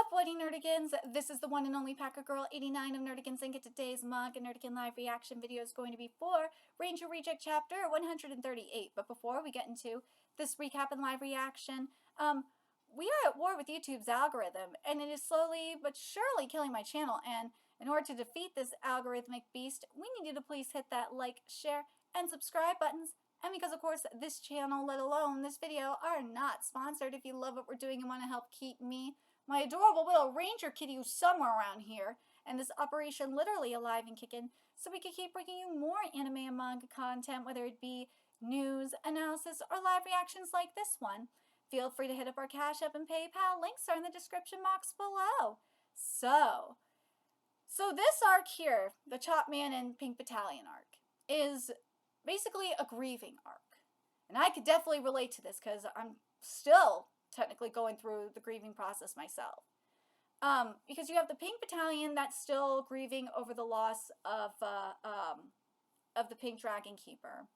up, Woody Nerdigans? This is the one and only Packer Girl 89 of Nerdigans, and today's Manga Nerdigan live reaction video is going to be for Ranger Reject Chapter 138. But before we get into this recap and live reaction, we are at war with YouTube's algorithm, and it is slowly but surely killing my channel. And in order to defeat this algorithmic beast, we need you to please hit that like, share, and subscribe buttons. And because, of course, this channel, let alone this video, are not sponsored, if you love what we're doing and want to help keep me, my adorable little ranger kitty who's somewhere around here, and this operation literally alive and kicking, so we can keep bringing you more anime and manga content, whether it be news, analysis, or live reactions like this one. Feel free to hit up our Cash App and PayPal. Links are in the description box below. So this arc here, the Chop Man and Pink Battalion arc, is basically a grieving arc. And I could definitely relate to this because I'm still technically going through the grieving process myself. Because you have the Pink Battalion that's still grieving over the loss of the Pink Dragon Keeper.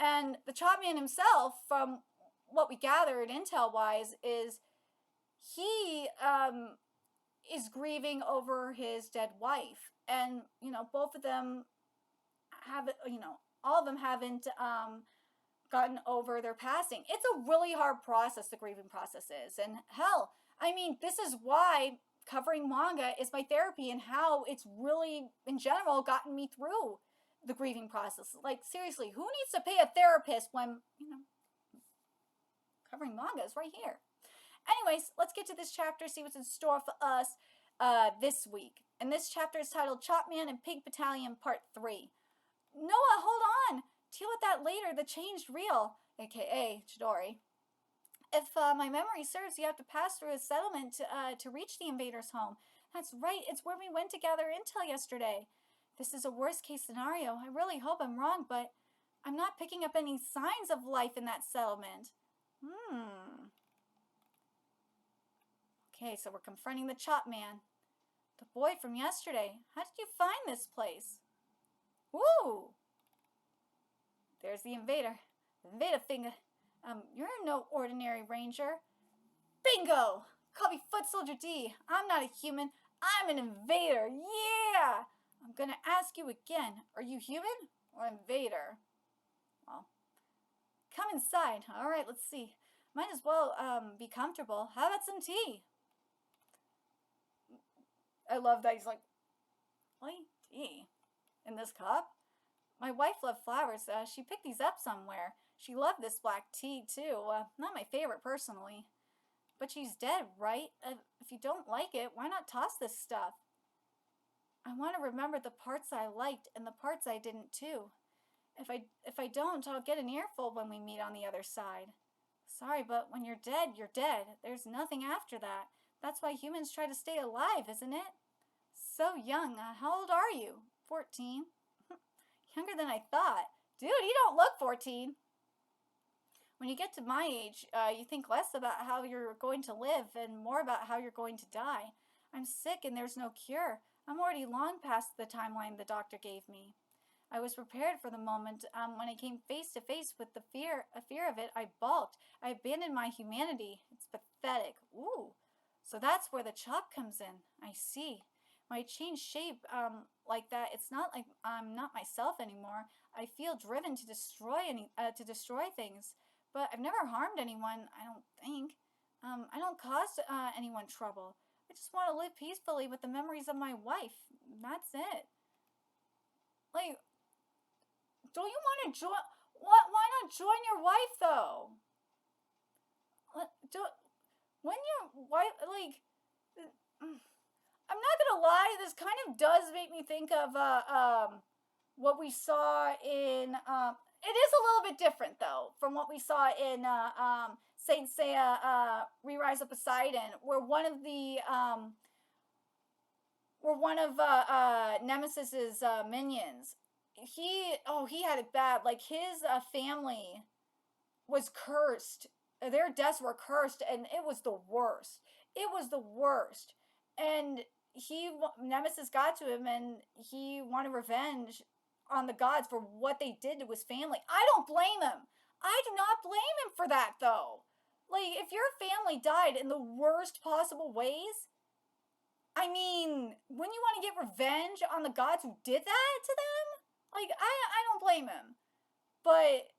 And the Chop Man himself, from what we gathered intel-wise, is he is grieving over his dead wife. And, you know, both of them have, all of them haven't gotten over their passing. It's a really hard process, the grieving process is. And hell, I mean, this is why covering manga is my therapy, and how it's really, in general, gotten me through the grieving process. Like, seriously, who needs to pay a therapist when, covering manga is right here. Anyways, let's get to this chapter, see what's in store for us this week. And this chapter is titled Chop Man and Pink Battalion Part 3. Noah, hold on! Deal with that later, the changed reel, aka Chidori. If my memory serves, you have to pass through a settlement to reach the invader's home. That's right, it's where we went to gather intel yesterday. This is a worst-case scenario. I really hope I'm wrong, but I'm not picking up any signs of life in that settlement. Okay, so we're confronting the Chop Man. The boy from yesterday. How did you find this place? Woo! There's the invader. Invader finger. You're no ordinary ranger. Bingo! Call me Foot Soldier D. I'm not a human. I'm an invader. Yeah! I'm gonna ask you again. Are you human or invader? Well, come inside. Alright, let's see. Might as well be comfortable. How about some tea? I love that he's like, wait, tea? In this cup? My wife loved flowers. She picked these up somewhere. She loved this black tea, too. Not my favorite, personally. But she's dead, right? If you don't like it, why not toss this stuff? I want to remember the parts I liked and the parts I didn't, too. If I don't, I'll get an earful when we meet on the other side. Sorry, but when you're dead, you're dead. There's nothing after that. That's why humans try to stay alive, isn't it? So young. How old are you? 14. Younger than I thought. Dude, you don't look 14. When you get to my age, you think less about how you're going to live and more about how you're going to die. I'm sick and there's no cure. I'm already long past the timeline the doctor gave me. I was prepared for the moment. When I came face to face with the fear of it, I balked. I abandoned my humanity. It's pathetic. Ooh. So that's where the chop comes in. I see. When I change shape like that, it's not like I'm not myself anymore. I feel driven to destroy things. But I've never harmed anyone, I don't think. I don't cause anyone trouble. I just want to live peacefully with the memories of my wife. That's it. Like, don't you want to join? What? Why not join your wife, though? When your wife, like, I'm not gonna lie, this kind of does make me think of what we saw in it is a little bit different though from what we saw in Saint Seiya Re-Rise of Poseidon, where one of Nemesis's minions, he had it bad. Like, his family was cursed. Their deaths were cursed, and it was the worst. It was the worst. And Nemesis got to him, and he wanted revenge on the gods for what they did to his family. I don't blame him. I do not blame him for that, though. Like, if your family died in the worst possible ways, I mean, wouldn't you want to get revenge on the gods who did that to them? Like, I don't blame him. But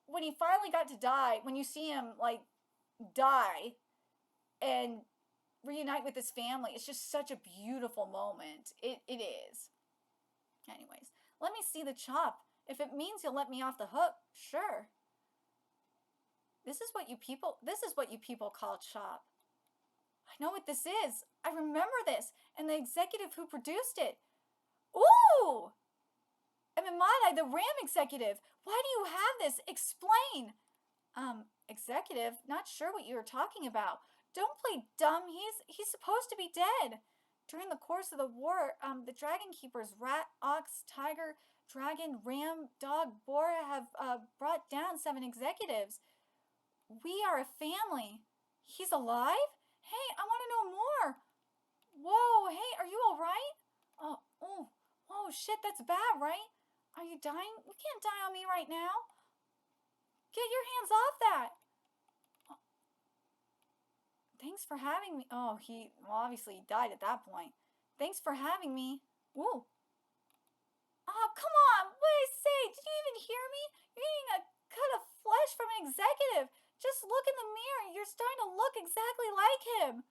when he finally got to die, when you see him, like, die and reunite with his family, it's just such a beautiful moment. It is. Anyways, let me see the chop. If it means you'll let me off the hook, sure. This is what you people call chop. I know what this is. I remember this, and the executive who produced it. Ooh! Amimada, the RAM executive. Why do you have this? Explain. Executive, not sure what you were talking about. Don't play dumb. He's supposed to be dead. During the course of the war, the Dragon Keepers, rat, ox, tiger, dragon, ram, dog, boar have brought down 7 executives. We are a family. He's alive? Hey, I want to know more. Whoa, hey, are you alright? Oh, shit, that's bad, right? Are you dying? You can't die on me right now. Get your hands off that. Thanks for having me. Oh, obviously died at that point. Thanks for having me. Ooh. Oh, come on. What did I say? Did you even hear me? You're eating a cut of flesh from an executive. Just look in the mirror. You're starting to look exactly like him.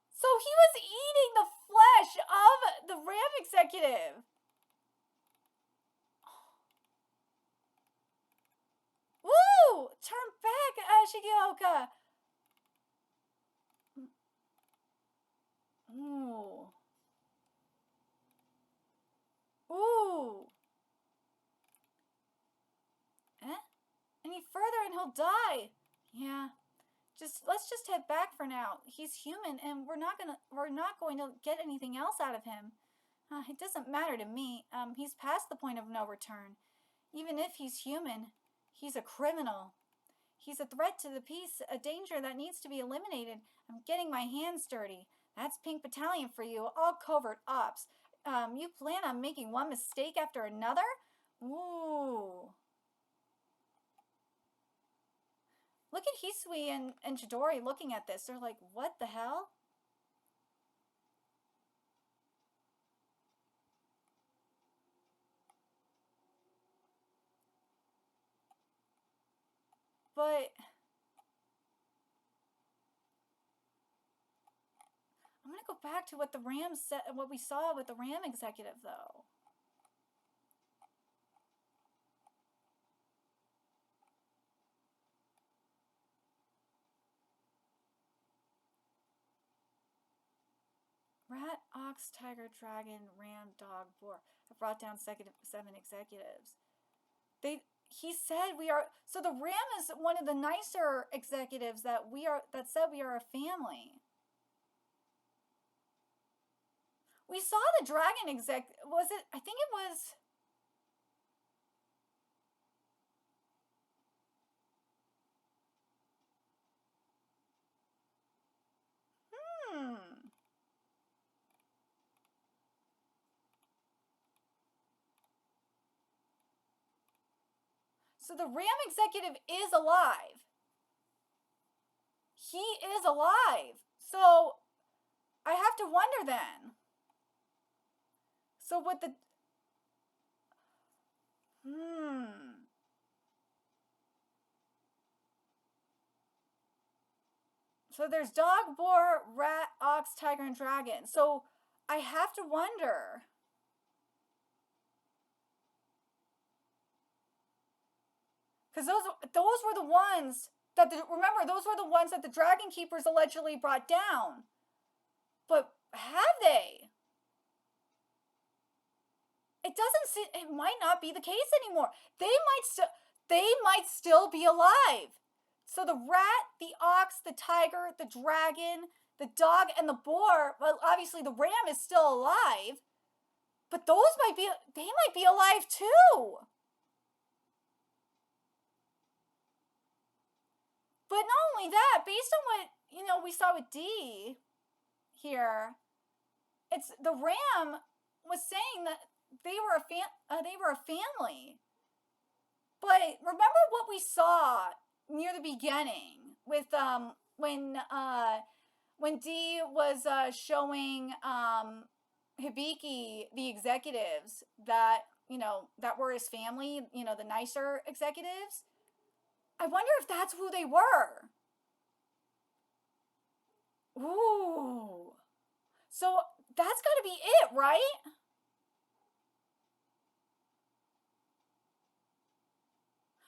So he was eating the flesh of the RAM executive. Woo! Turn back, Shigioka. Ooh. Ooh. Any further and he'll die. Yeah. Let's just head back for now. He's human, and we're not going to get anything else out of him. It doesn't matter to me. He's past the point of no return. Even if he's human, he's a criminal. He's a threat to the peace, a danger that needs to be eliminated. I'm getting my hands dirty. That's Pink Battalion for you, all covert ops. You plan on making one mistake after another? Ooh. Look at Hisui and Chidori looking at this. They're like, what the hell? But I'm gonna go back to what what we saw with the RAM executive, though. Rat, ox, tiger, dragon, ram, dog, boar. I brought down 7 executives. He said we are. So the ram is one of the nicer executives that said we are a family. We saw the dragon exec. Was it? I think it was. So the RAM executive is alive. He is alive. So I have to wonder then. So what the... So there's dog, boar, rat, ox, tiger, and dragon. So I have to wonder... Because those were the ones that remember, those were the ones that the Dragon Keepers allegedly brought down. But have they? It might not be the case anymore. They might still be alive. So the rat, the ox, the tiger, the dragon, the dog, and the boar, well, obviously the ram is still alive. But they might be alive too. But not only that, based on what, we saw with D here, it's the ram was saying that they were a family. But remember what we saw near the beginning with when Dee was showing Hibiki the executives that, you know, that were his family, you know, the nicer executives. I wonder if that's who they were. Ooh. So that's gotta be it, right?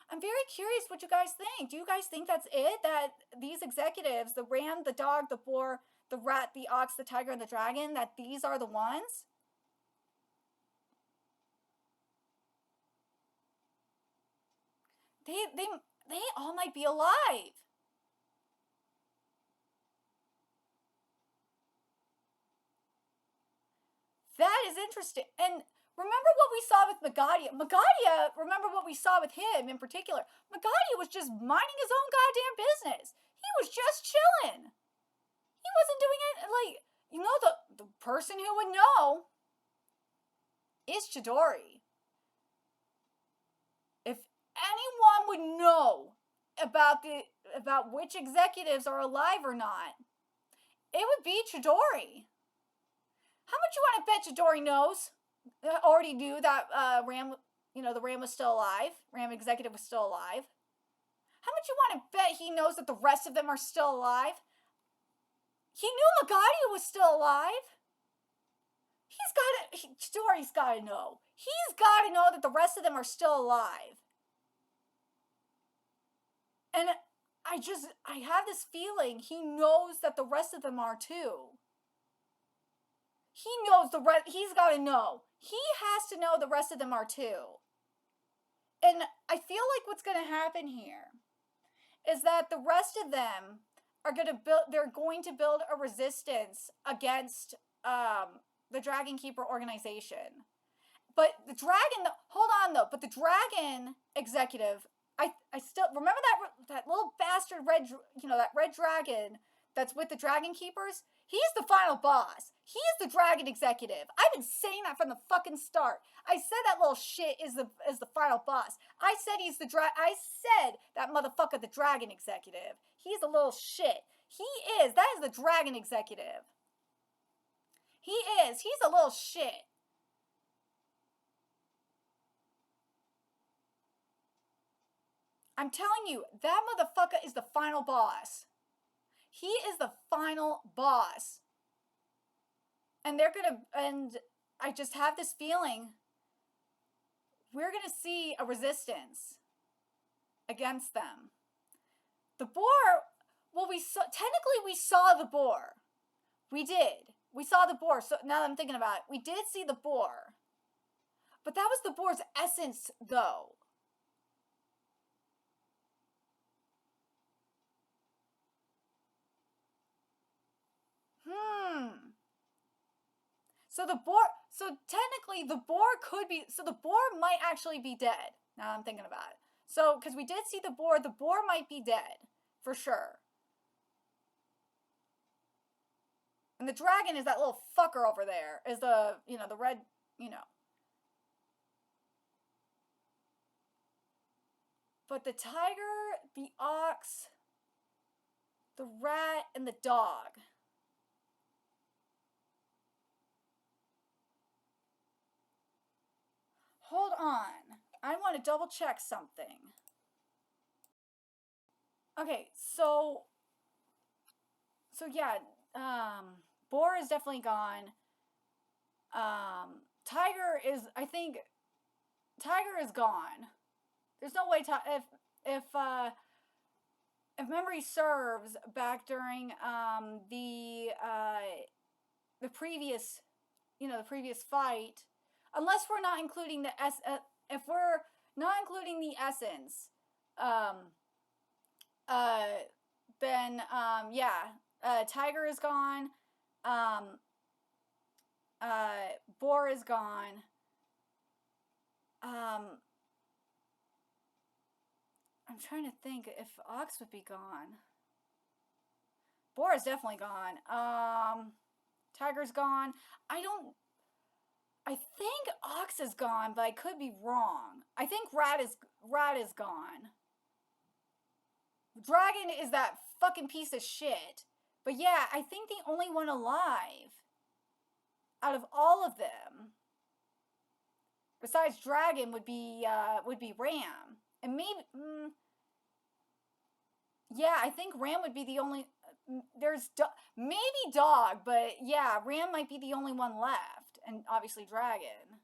I'm very curious what you guys think. Do you guys think that's it? That these executives, the ram, the dog, the boar, the rat, the ox, the tiger, and the dragon, that these are the ones? They all might be alive. That is interesting. And remember what we saw with Magadia. Magadia, remember what we saw with him in particular. Magadia was just minding his own goddamn business. He was just chilling. He wasn't doing it like, you know, the person who would know is Chidori. If anyone would know about which executives are alive or not, it would be Chidori. How much you want to bet Chidori knows? Already knew that Ram, you know, the Ram was still alive. Ram executive was still alive. How much you want to bet he knows that the rest of them are still alive? He knew Magadia was still alive. Chidori's got to know. He's got to know that the rest of them are still alive. And I have this feeling he knows that the rest of them are too. He knows he's got to know. He has to know the rest of them are too. And I feel like what's going to happen here is that the rest of them are going to they're going to build a resistance against the Dragon Keeper organization. But the dragon, hold on though, but the dragon executive, I still remember that little bastard that red dragon that's with the Dragon Keepers. He's the final boss. He's the dragon executive. I've been saying that from the fucking start. I said that little shit is the final boss. I said I said that motherfucker the dragon executive. He's a little shit. He is. That is the dragon executive. He is. He's a little shit. I'm telling you, that motherfucker is the final boss. He is the final boss. And I just have this feeling we're gonna see a resistance against them. The boar, well, technically we saw the boar. We did. We saw the boar. So now that I'm thinking about it, we did see the boar. But that was the boar's essence, though. So technically the boar the boar might actually be dead. Now I'm thinking about it. So, because we did see the boar might be dead, for sure. And the dragon is that little fucker over there, is the red, But the tiger, the ox, the rat, and the dog. Hold on. I want to double check something. Okay, so yeah, boar is definitely gone. Tiger is gone. There's no way if memory serves, back during the previous fight, unless we're not including if we're not including the essence, then tiger is gone, boar is gone, I'm trying to think if ox would be gone. Boar is definitely gone. Tiger's gone. I think ox is gone, but I could be wrong. I think rat is gone. Dragon is that fucking piece of shit. But yeah, I think the only one alive out of all of them, besides Dragon, would be Ram. And maybe, yeah, I think Ram would be the only. There's maybe Dog, but yeah, Ram might be the only one left, and obviously Dragon.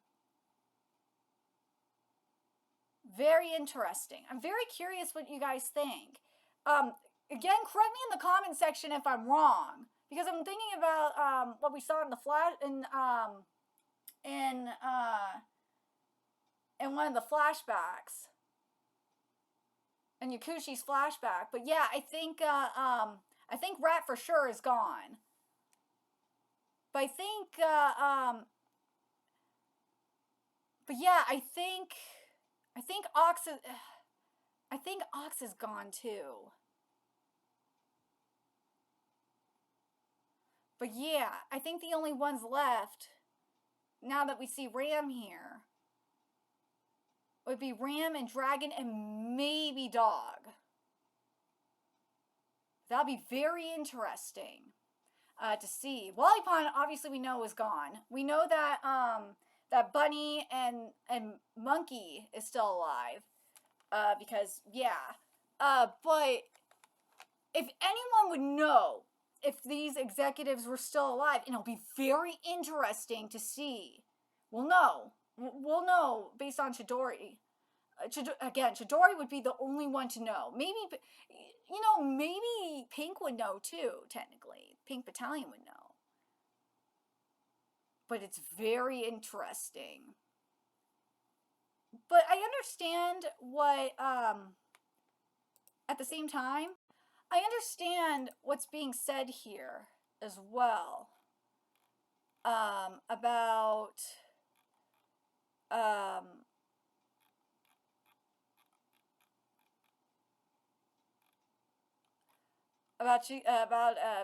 Very interesting. I'm very curious what you guys think. Again, correct me in the comment section if I'm wrong, because I'm thinking about what we saw in the flash in one of the flashbacks, in Yakushi's flashback. But yeah, I think Rat for sure is gone. But I think but yeah, I think Ox is gone too. But yeah, I think the only ones left, now that we see Ram here, would be Ram and Dragon and maybe Dog. That'll be very interesting to see. Lollipop, obviously, we know is gone. We know that that Bunny and Monkey is still alive, because yeah. But if anyone would know if these executives were still alive, and it'll be very interesting to see. We'll know based on Chidori. Again, Chidori would be the only one to know. Maybe, maybe Pink would know too, technically. Pink Battalion would know. But it's very interesting. But I understand what, at the same time, I understand what's being said here as well. About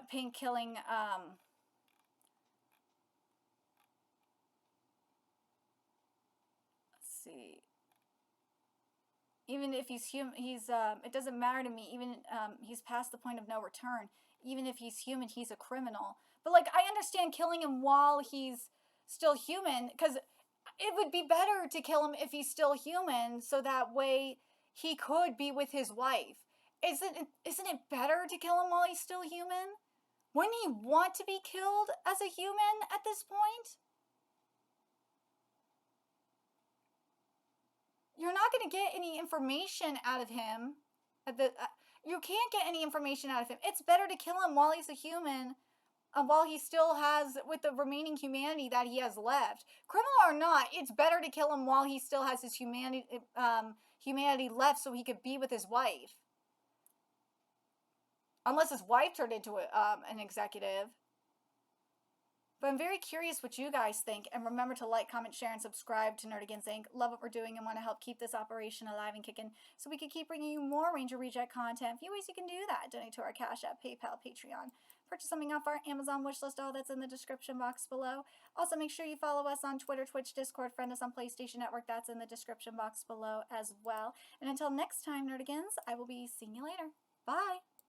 Pink killing let's see. Even if he's human, it doesn't matter to me. Even he's past the point of no return. Even if he's human, he's a criminal. But like, I understand killing him while he's still human, because it would be better to kill him if he's still human, so that way he could be with his wife. Isn't it better to kill him while he's still human? Wouldn't he want to be killed as a human at this point? You're not going to get any information out of him. You can't get any information out of him. It's better to kill him while he's a human, while he still has, with the remaining humanity that he has left. Criminal or not, it's better to kill him while he still has his humanity left, so he could be with his wife. Unless his wife turned into an executive. But I'm very curious what you guys think, and remember to like, comment, share, and subscribe to Nerdigans Inc. Love what we're doing and want to help keep this operation alive and kicking, so we can keep bringing you more Ranger Reject content. A few ways you can do that: donate to our Cash App, PayPal, Patreon, purchase something off our Amazon wishlist, all that's in the description box below. Also, make sure you follow us on Twitter, Twitch, Discord, friend us on PlayStation Network, that's in the description box below as well. And until next time, Nerdigans, I will be seeing you later. Bye!